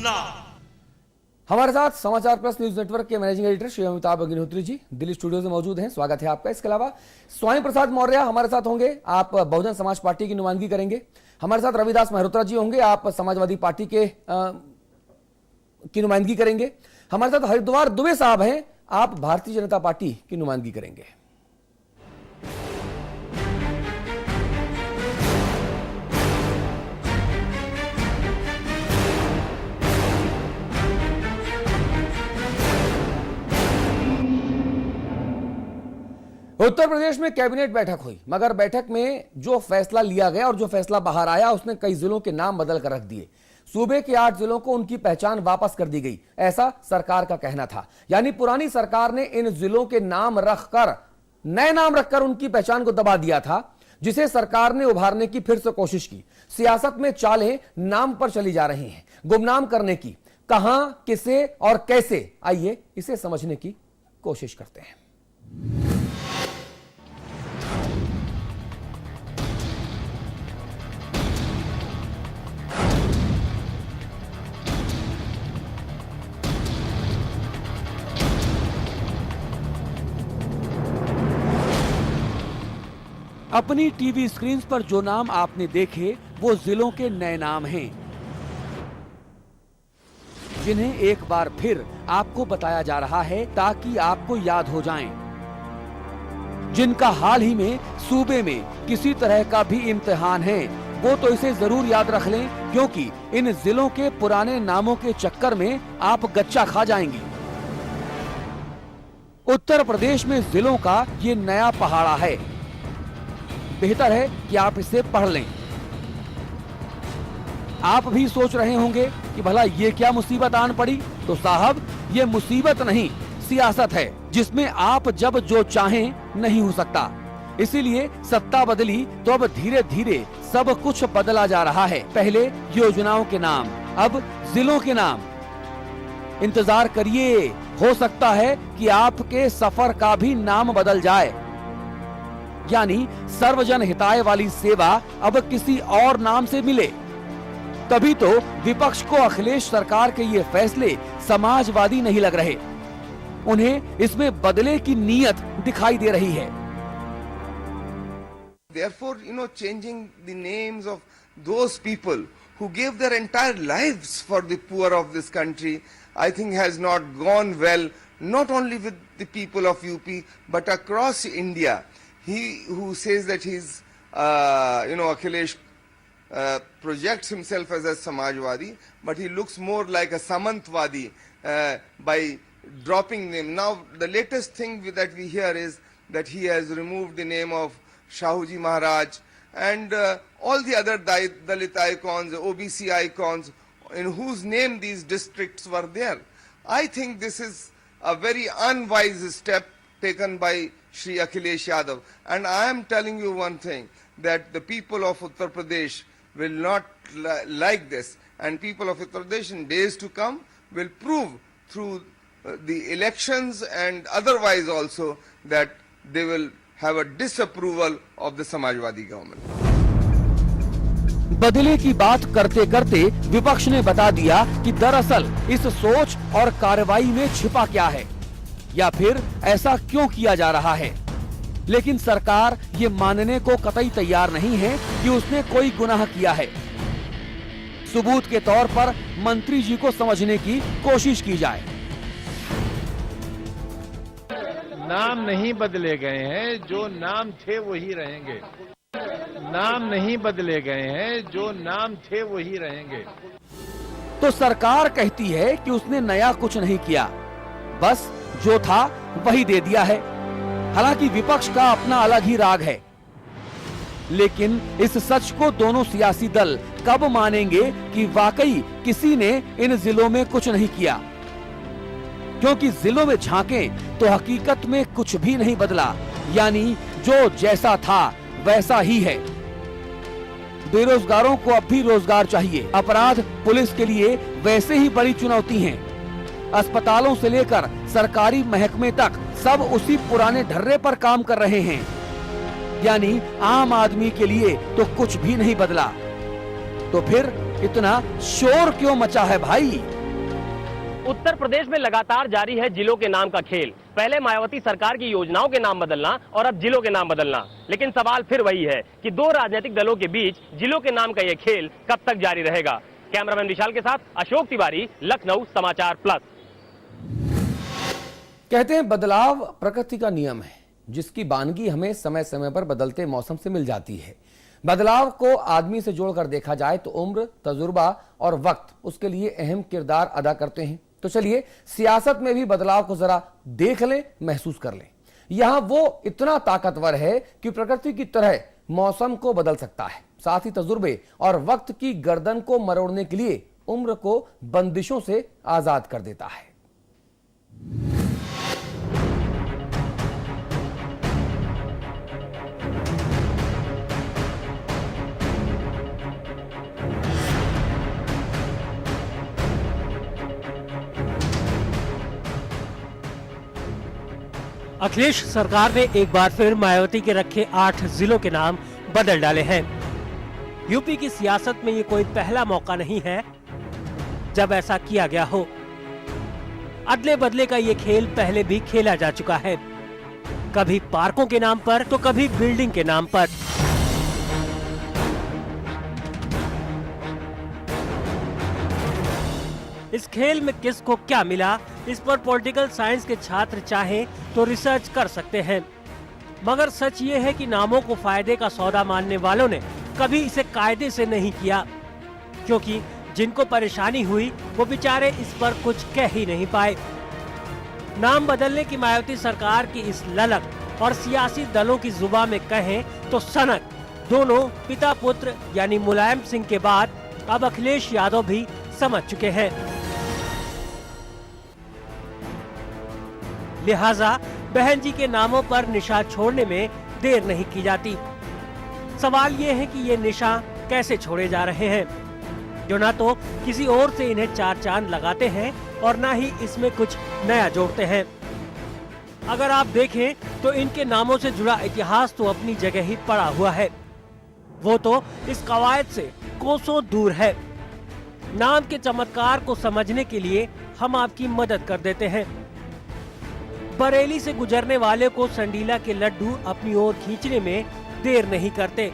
सुनना। हमारे साथ समाचार प्लस न्यूज नेटवर्क के managing editor Shri Amitabh Agnihotri ji Delhi studio में मौजूद हैं। स्वागत है आपका। इसके अलावा स्वामी प्रसाद मौर्य हमारे साथ होंगे, आप बहुजन समाज पार्टी की नुमाइंदगी करेंगे। हमारे साथ रविदास मेहरोत्रा जी होंगे, आप समाजवादी पार्टी के की नुमाइंदगी करेंगे। हमारे साथ हरिद्वार दुबे साहब हैं, आप भारतीय जनता पार्टी की नुमाइंदगी करेंगे। उत्तर प्रदेश में कैबिनेट बैठक हुई, मगर बैठक में जो फैसला लिया गया और जो फैसला बाहर आया उसने कई जिलों के नाम बदल कर रख दिए। सूबे के 8 जिलों को उनकी पहचान वापस कर दी गई, ऐसा सरकार का कहना था। यानी पुरानी सरकार ने इन जिलों के नाम रखकर, नए नाम रखकर उनकी पहचान को दबा दिया था, जिसे सरकार ने उभारने की फिर से कोशिश की। सियासत में चालें नाम पर चली जा रही हैं, गुमनाम करने की। कहां, किसे और कैसे, आइए इसे समझने की कोशिश करते हैं। अपनी टीवी स्क्रीन पर जो नाम आपने देखे वो जिलों के नए नाम हैं, जिन्हें एक बार फिर आपको बताया जा रहा है ताकि आपको याद हो जाएं, जिनका हाल ही में सूबे में किसी तरह का भी इम्तिहान है वो तो इसे जरूर याद रख लें, क्योंकि इन जिलों के पुराने नामों के चक्कर में आप गच्चा खा जाएंगी। उत्तर प्रदेश में जिलों का ये नया पहाड़ा है, बेहतर है कि आप इसे पढ़ लें। आप भी सोच रहे होंगे कि भला ये क्या मुसीबत आन पड़ी, तो साहब ये मुसीबत नहीं, सियासत है, जिसमें आप जब जो चाहें नहीं हो सकता। इसीलिए सत्ता बदली तो अब धीरे धीरे सब कुछ बदला जा रहा है। पहले योजनाओं के नाम, अब जिलों के नाम। इंतजार करिए, हो सकता है कि आपके सफर का भी नाम बदल जाए। यानी सर्वजन हिताय वाली सेवा अब किसी और नाम से मिले। तभी तो विपक्ष को अखिलेश सरकार के ये फैसले समाजवादी नहीं लग रहे, उन्हें इसमें बदले की नीयत दिखाई दे रही है। Therefore, changing the names of those people who gave their entire lives for the poor of this country, I think has not gone well, not only with the people of UP, but across India. He who says that he's, Akhilesh projects himself as a Samajwadi, but he looks more like a Samantwadi by dropping them. Now, the latest thing that we hear is that he has removed the name of Shahuji Maharaj and all the other Dalit icons, OBC icons, in whose name these districts were there. I think this is a very unwise step taken by Shri Akhilesh Yadav. And I am telling you one thing, that the people of Uttar Pradesh will not like this. And people of Uttar Pradesh in days to come will prove through the elections and otherwise also that they will have a disapproval of the Samajwadi government. बदले की बात करते करते विपक्ष ने बता दिया कि दरअसल इस सोच और कार्रवाई में छिपा क्या है, या फिर ऐसा क्यों किया जा रहा है। लेकिन सरकार ये मानने को कतई तैयार नहीं है कि उसने कोई गुनाह किया है। सबूत के तौर पर मंत्री जी को समझने की कोशिश की जाए। नाम नहीं बदले गए हैं, जो नाम थे वही रहेंगे। नाम नहीं बदले गए हैं, जो नाम थे वही रहेंगे। तो सरकार कहती है कि उसने नया कुछ नहीं किया, बस जो था वही दे दिया है। हालांकि विपक्ष का अपना अलग ही राग है, लेकिन इस सच को दोनों सियासी दल कब मानेंगे कि वाकई किसी ने इन जिलों में कुछ नहीं किया। क्योंकि जिलों में झांकें तो हकीकत में कुछ भी नहीं बदला, यानी जो जैसा था वैसा ही है। बेरोजगारों को अब भी रोजगार चाहिए। अपराध पुलिस के लिए वैसे ही बड़ी चुनौती हैं। अस्पतालों से लेकर सरकारी महकमे तक सब उसी पुराने ढर्रे पर काम कर रहे हैं। यानी आम आदमी के लिए तो कुछ भी नहीं बदला। तो फिर इतना शोर क्यों मचा है भाई? उत्तर प्रदेश में लगातार जारी है जिलों के नाम का खेल। पहले मायावती सरकार की योजनाओं के नाम बदलना और अब जिलों के नाम बदलना। लेकिन सवाल फिर वही है कि दो राजनीतिक दलों के बीच जिलों के नाम का यह खेल कब तक जारी रहेगा। कैमरामैन विशाल के साथ अशोक तिवारी, लखनऊ समाचार प्लस। कहते हैं बदलाव प्रकृति का नियम है, जिसकी बानगी हमें समय समय पर बदलते मौसम से मिल जाती है। बदलाव को आदमी से जोड़कर देखा जाए तो उम्र, तजुर्बा और वक्त उसके लिए अहम किरदार अदा करते हैं। तो चलिए सियासत में भी बदलाव को जरा देख लें, महसूस कर लें। यहां वो इतना ताकतवर है कि प्रकृति की तरह मौसम को बदल सकता है, साथ ही तजुर्बे और वक्त की गर्दन को मरोड़ने के लिए उम्र को बंदिशों से आजाद कर देता है। अखिलेश सरकार ने एक बार फिर मायावती के रखे 8 जिलों के नाम बदल डाले हैं। यूपी की सियासत में ये कोई पहला मौका नहीं है जब ऐसा किया गया हो। अदले बदले का ये खेल पहले भी खेला जा चुका है, कभी पार्कों के नाम पर तो कभी बिल्डिंग के नाम पर। इस खेल में किसको क्या मिला, इस पर पॉलिटिकल साइंस के छात्र चाहें तो रिसर्च कर सकते हैं। मगर सच ये है कि नामों को फायदे का सौदा मानने वालों ने कभी इसे कायदे से नहीं किया, क्योंकि जिनको परेशानी हुई वो बेचारे इस पर कुछ कह ही नहीं पाए। नाम बदलने की मायावती सरकार की इस ललक और सियासी दलों की जुबान में कहें तो सनक, दोनों पिता पुत्र यानी मुलायम सिंह के बाद अब अखिलेश यादव भी समझ चुके हैं। लिहाजा बहन जी के नामों पर निशान छोड़ने में देर नहीं की जाती। सवाल ये है कि ये निशान कैसे छोड़े जा रहे हैं, जो ना तो किसी और से इन्हें चार चांद लगाते हैं और ना ही इसमें कुछ नया जोड़ते हैं। अगर आप देखें तो इनके नामों से जुड़ा इतिहास तो अपनी जगह ही पड़ा हुआ है, वो तो इस कवायद से कोसों दूर है। नाम के चमत्कार को समझने के लिए हम आपकी मदद कर देते हैं। बरेली से गुजरने वाले को संडीला के लड्डू अपनी ओर खींचने में देर नहीं करते,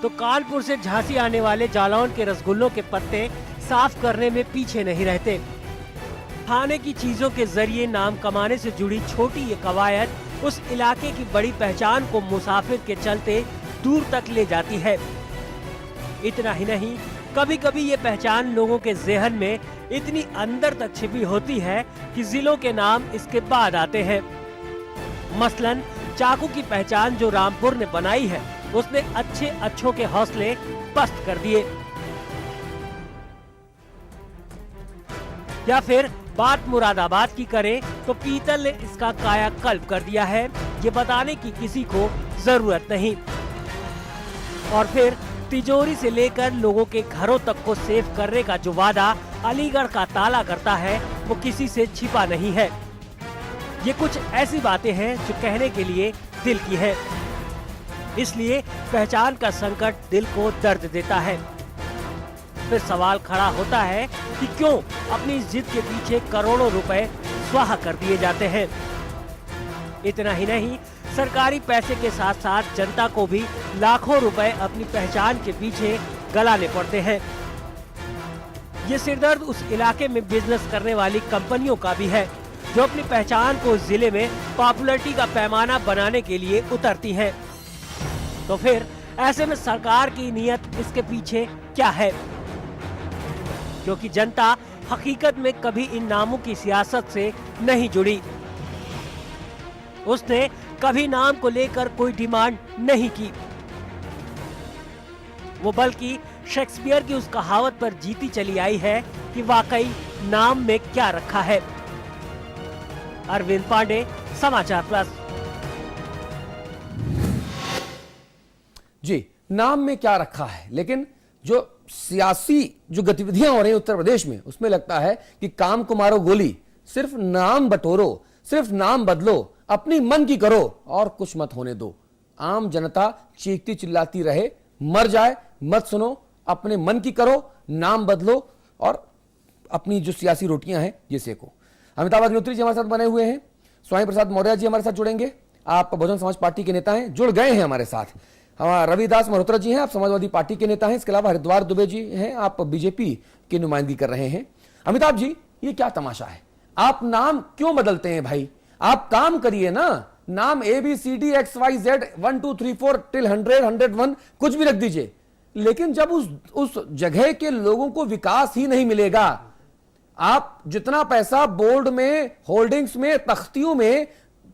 तो कानपुर से झांसी आने वाले जालौन के रसगुल्लों के पत्ते साफ करने में पीछे नहीं रहते। खाने की चीजों के जरिए नाम कमाने से जुड़ी छोटी ये कवायद उस इलाके की बड़ी पहचान को मुसाफिर के चलते दूर तक ले जाती है। इतना ही नहीं, कभी कभी ये पहचान लोगों के ज़हन में इतनी अंदर तक छिपी होती है कि जिलों के नाम इसके बाद आते हैं। मसलन चाकू की पहचान जो रामपुर ने बनाई है, उसने अच्छे अच्छों के हौसले पस्त कर दिए। या फिर बात मुरादाबाद की करें तो पीतल ने इसका कायाकल्प कर दिया है, ये बताने की किसी को जरूरत नहीं। और फिर तिजोरी से लेकर लोगों के घरों तक को सेव करने का जो वादा अलीगढ़ का ताला करता है, वो किसी से छिपा नहीं है। ये कुछ ऐसी बातें हैं जो कहने के लिए दिल की है, इसलिए पहचान का संकट दिल को दर्द देता है। फिर सवाल खड़ा होता है कि क्यों अपनी जिद के पीछे करोड़ों रुपए स्वाहा कर दिए जाते हैं। इतना ही नहीं, सरकारी पैसे के साथ साथ जनता को भी लाखों रुपए अपनी पहचान के पीछे गलाने पड़ते हैं। ये सिरदर्द उस इलाके में बिजनेस करने वाली कंपनियों का भी है, जो अपनी पहचान को जिले में पॉपुलैरिटी का पैमाना बनाने के लिए उतरती हैं। तो फिर ऐसे में सरकार की नीयत इसके पीछे क्या है? क्योंकि जनता हकीकत में कभी इन नामों की सियासत से नहीं जुड़ी। उसने कभी नाम को लेकर कोई डिमांड नहीं की। वो बल्कि शेक्सपियर की उस कहावत पर जीती चली आई है कि वाकई नाम में क्या रखा है। अरविंद पांडे, समाचार प्लस। जी, नाम में क्या रखा है, लेकिन जो सियासी जो गतिविधियां हो रही हैं उत्तर प्रदेश में, उसमें लगता है कि काम को मारो गोली, सिर्फ नाम बटोरो, सिर्फ नाम बदलो, अपनी मन की करो और कुछ मत होने दो। आम जनता चीखती चिल्लाती रहे, मर जाए, मत सुनो, अपने मन की करो, नाम बदलो और अपनी जो सियासी रोटियां हैं ये सेको। अमिताभ अग्निहोत्री जी हमारे साथ बने हुए हैं, स्वामी प्रसाद मौर्य जी हमारे साथ जुड़ेंगे, आप बहुजन समाज पार्टी के नेता हैं, जुड़ गए हैं हमारे साथ। हमारा रविदास मल्होत्रा जी हैं, आप समाजवादी पार्टी के नेता हैं। इसके अलावा हरिद्वार दुबे जी हैं, आप बीजेपी की नुमाइंदगी कर रहे हैं। अमिताभ जी, ये क्या तमाशा है? आप नाम क्यों बदलते हैं भाई? आप काम करिए ना, नाम ABCDXYZ 1 2 3 4 till 100 101 कुछ भी रख दीजिए, लेकिन जब उस जगह के लोगों को विकास ही नहीं मिलेगा, आप जितना पैसा बोर्ड में, होल्डिंग्स में, तख्तियों में,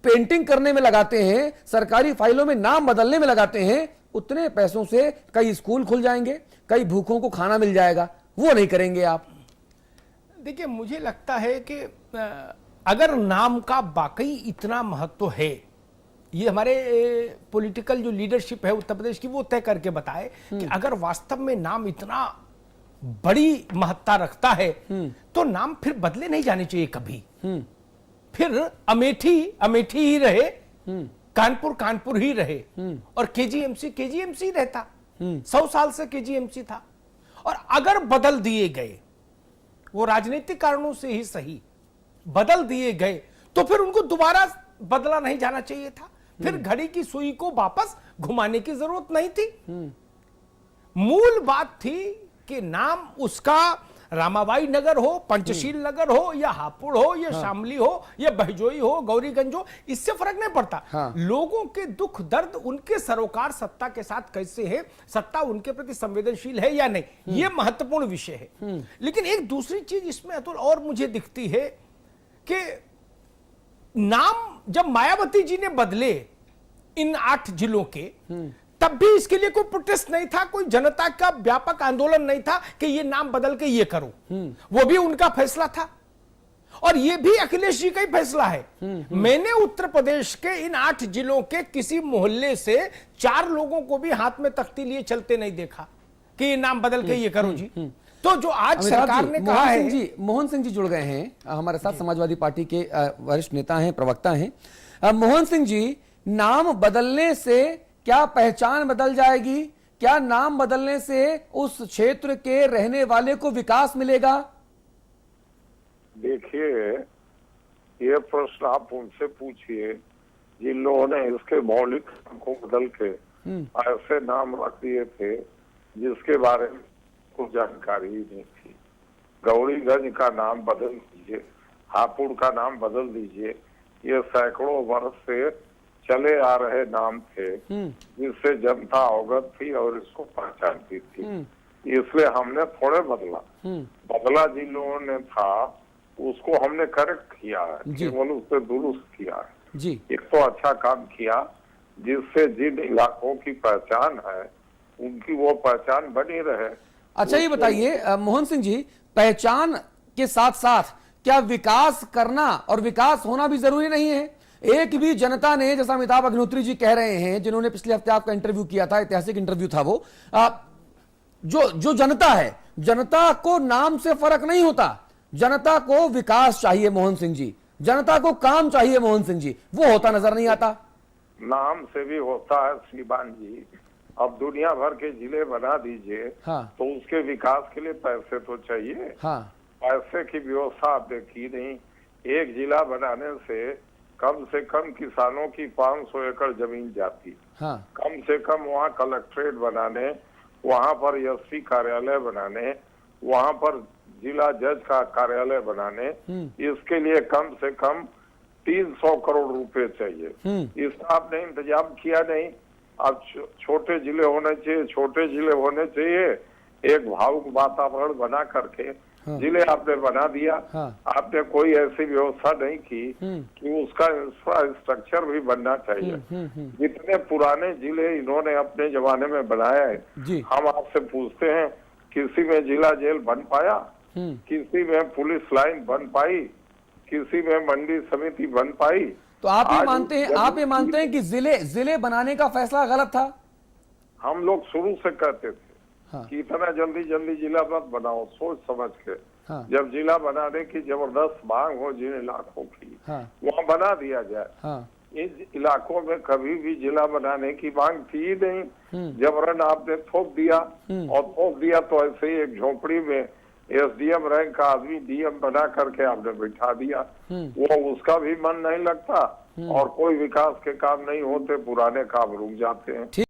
पेंटिंग करने में लगाते हैं, सरकारी फाइलों में नाम बदलने में लगाते हैं, उतने पैसों से कई स्कूल खुल जाएंगे, कई भूखों को खाना मिल जाएगा। वो नहीं करेंगे आप। देखिए, मुझे लगता है कि अगर नाम का वाकई इतना महत्व है, ये हमारे पॉलिटिकल जो लीडरशिप है उत्तर प्रदेश की वो तय करके बताए कि अगर वास्तव में नाम इतना बड़ी महत्ता रखता है तो नाम फिर बदले नहीं जाने चाहिए कभी। फिर अमेठी अमेठी ही रहे, कानपुर कानपुर ही रहे, और केजीएमसी केजीएमसी रहता। 100 साल से केजीएमसी था। और अगर बदल दिए गए, वो राजनीतिक कारणों से ही सही बदल दिए गए, तो फिर उनको दोबारा बदला नहीं जाना चाहिए था। फिर घड़ी की सुई को वापस घुमाने की जरूरत नहीं थी। मूल बात थी कि नाम उसका रामाबाई नगर हो, पंचशील नगर हो, या हापुड़ हो, या शामली हो, या बहजोई हो, गौरीगंज हो, इससे फर्क नहीं पड़ता। लोगों के दुख दर्द उनके सरोकार सत्ता के साथ कैसे है, सत्ता उनके प्रति संवेदनशील है या नहीं, यह महत्वपूर्ण विषय है। लेकिन एक दूसरी चीज इसमें अतुल और मुझे दिखती है कि नाम जब मायावती जी ने बदले इन 8 जिलों के, तब भी इसके लिए कोई प्रोटेस्ट नहीं था, कोई जनता का व्यापक आंदोलन नहीं था कि ये नाम बदल के ये करो। वो भी उनका फैसला था, और ये भी अखिलेश जी का ही फैसला है। मैंने उत्तर प्रदेश के इन 8 जिलों के किसी मोहल्ले से 4 लोगों को भी हाथ में तख्ती लिए चलते नहीं देखा कि ये नाम बदल के ये करो जी। तो जो आज सरकार ने कहा है, मोहन सिंह जी जुड़ गए हैं हमारे साथ, समाजवादी पार्टी के वरिष्ठ नेता हैं, प्रवक्ता हैं। मोहन सिंह जी, नाम बदलने से क्या पहचान बदल जाएगी? क्या नाम बदलने से उस क्षेत्र के रहने वाले को विकास मिलेगा? देखिए, ये प्रश्न आप उनसे पूछिए जिन लोगों ने इसके मौलिक को बदल के ऐसे नाम रख दिए थे जिसके बारे में कुछ जानकारी ही नहीं थी। गौरीगंज का नाम बदल दीजिए, हापुड़ का नाम बदल दीजिए, ये सैकड़ों वर्ष से चले आ रहे नाम थे जिससे जनता अवगत थी और इसको पहचानती थी। इसलिए हमने थोड़े बदला जिन लोगों ने था उसको हमने करेक्ट किया है, केवल उससे दुरुस्त किया है जी। एक तो अच्छा काम किया जिससे जिन इलाकों की पहचान है उनकी वो पहचान बनी रहे। अच्छा, ये बताइए मोहन सिंह जी, पहचान के साथ साथ क्या विकास करना और विकास होना भी जरूरी नहीं है? एक भी जनता ने, जैसा अमिताभ अग्निहोत्री जी कह रहे हैं, जिन्होंने पिछले हफ्ते आपका इंटरव्यू किया था, ऐतिहासिक इंटरव्यू था वो, जो जनता है, जनता को नाम से फर्क नहीं होता, जनता को विकास चाहिए मोहन सिंह जी, जनता को काम चाहिए मोहन सिंह जी, वो होता नजर नहीं आता। नाम से भी होता है श्रीमान जी। अब दुनिया भर के जिले बना दीजिए, तो उसके विकास के लिए पैसे तो चाहिए। पैसे की व्यवस्था आपने की नहीं। एक जिला बनाने से कम किसानों की 500 एकड़ जमीन जाती। कम से कम वहाँ कलेक्ट्रेट बनाने, वहाँ पर एसपी कार्यालय बनाने, वहाँ पर जिला जज का कार्यालय बनाने, इसके लिए कम से कम 300 करोड़ रुपए चाहिए। इसका आपने इंतजाम किया नहीं। अब छोटे जिले होने चाहिए, छोटे जिले होने चाहिए, एक भावुक वातावरण बना करके जिले आपने बना दिया। आपने कोई ऐसी व्यवस्था नहीं की कि उसका इंफ्रास्ट्रक्चर भी बनना चाहिए। जितने पुराने जिले इन्होंने अपने जमाने में बनाया है, हम आपसे पूछते हैं, किसी में जिला जेल बन पाया? किसी में पुलिस लाइन बन पाई? किसी में मंडी समिति बन पाई? तो आप ये मानते हैं कि जिले बनाने का फैसला गलत था? हम लोग शुरू से कहते थे कि इतना जल्दी जिला मत बनाओ, सोच समझ के। जब जिला बनाने की जबरदस्त मांग हो जिन इलाकों की, वहाँ बना दिया जाए। इन इलाकों में कभी भी जिला बनाने की मांग थी ही नहीं। जबरन आपने थोप दिया, और थोप दिया तो ऐसे ही एक झोपड़ी में एसडीएम रैंक का आदमी डीएम बना करके आपने बिठा दिया। वो उसका भी मन नहीं लगता और कोई विकास के काम नहीं होते, पुराने काम रुक जाते हैं।